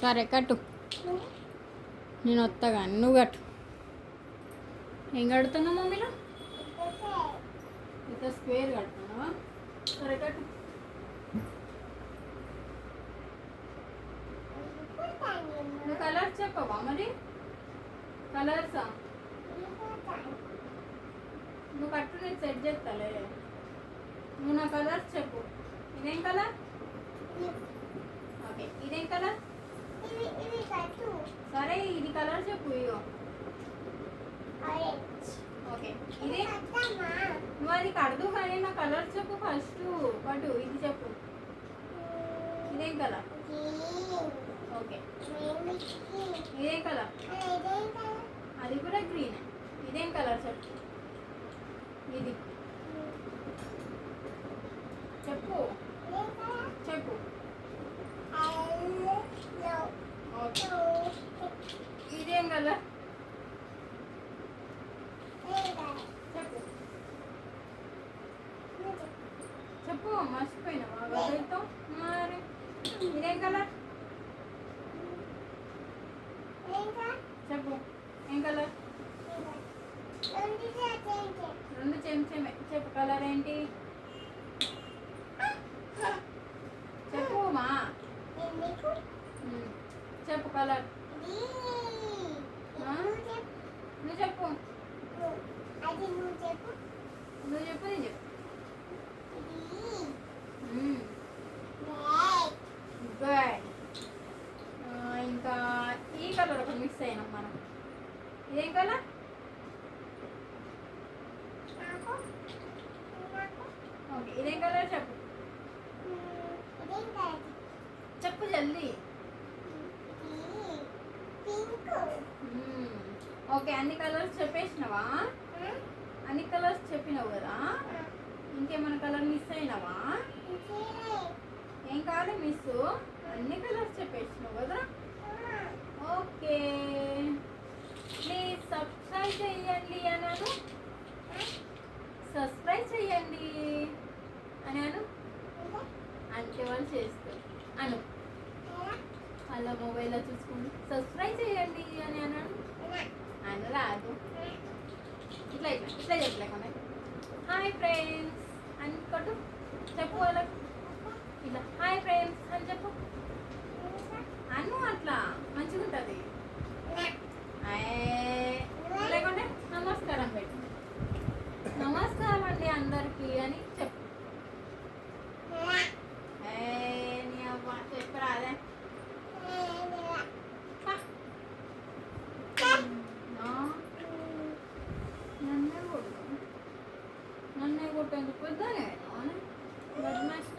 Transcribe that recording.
సరే కట్టు, నేను వస్తా కానీ నువ్వు కట్టు. ఏం కడుతున్నావు మమ్మీలో? ఇంత స్క్వేర్ కడుతున్నావా? సరే కట్టు. నువ్వు కలర్స్ చెప్పవా మరి? కలర్సా? నువ్వు కట్టు, నేను సెట్ చేస్తాలే. నువ్వు నా కలర్స్ చెప్పు. ఇదేం కలర్? ఓకే, ఇదేం కలర్? సరే ఇది కలర్ చెప్పు. ఇగో ఓకే, ఇది నువ్వు అది కడదు కానీ నా కలర్ చెప్పు ఫస్ట్. కట్టు, ఇది చెప్పు. ఇదేం కలర్? ఓకే, ఇదేం కలర్? అది కూడా గ్రీన్. ఇదేం కలర్ చెప్పు. ఇది చెప్పు చెప్పు. ఓకే, ఇదేం కలర్ చెప్పు. చెప్పు, మర్చిపోయినావా గదులతో మరి? ఇదేం కలర్ చెప్పు. ఏం కలర్? రెండు చెంచమే. చెప్పు కలర్ ఏంటి చెప్పు మా. చెప్పు కలర్. నువ్వు చెప్పు. నువ్వు చెప్పు, నేను చెప్పు. గుడ్. ఇంకా ఈ కలర్ ఒక మిక్స్ అయినాం మనం. ఇదేం కలర్? ఓకే, ఇదేం కలర్ చెప్పు. చెప్పు జల్దీ. ఓకే, అన్ని కలర్స్ చెప్పేసినావా? అన్ని కలర్స్ చెప్పినావు కదా. ఇంకేమైనా కలర్ మిస్ అయినావా? ఏం కాదు మిస్, అన్ని కలర్స్ చెప్పేసినావు కదా. ఓకే, ప్లీజ్ సబ్స్క్రైబ్ చేయండి అన్నాను. సబ్స్క్రైబ్ చేయండి అని అను. అంటే వాళ్ళు చేస్తారు అను. అలా మొబైల్లో చూసుకుంటూ సబ్స్క్రైబ్ చేయండి అని అన్నాను. అని రాదు. ఇట్లా ఇట్లా ఇట్లా చెప్పలేకుండా హాయ్ ఫ్రెండ్స్ అని కొట్టు. చెప్పు వాళ్ళకు ఇట్లా హాయ్ ఫ్రెండ్స్ అని చెప్పు అను. అట్లా మంచిగా ఉంటుంది. లేకుంటే నమస్కారం పెట్టు. నమస్కారం అండి అందరికీ అని చెప్పు. నీ అవ్వ చెప్పు రాదే. నన్నే కొట్టేందుకు పెద్దనే బద్మాష్.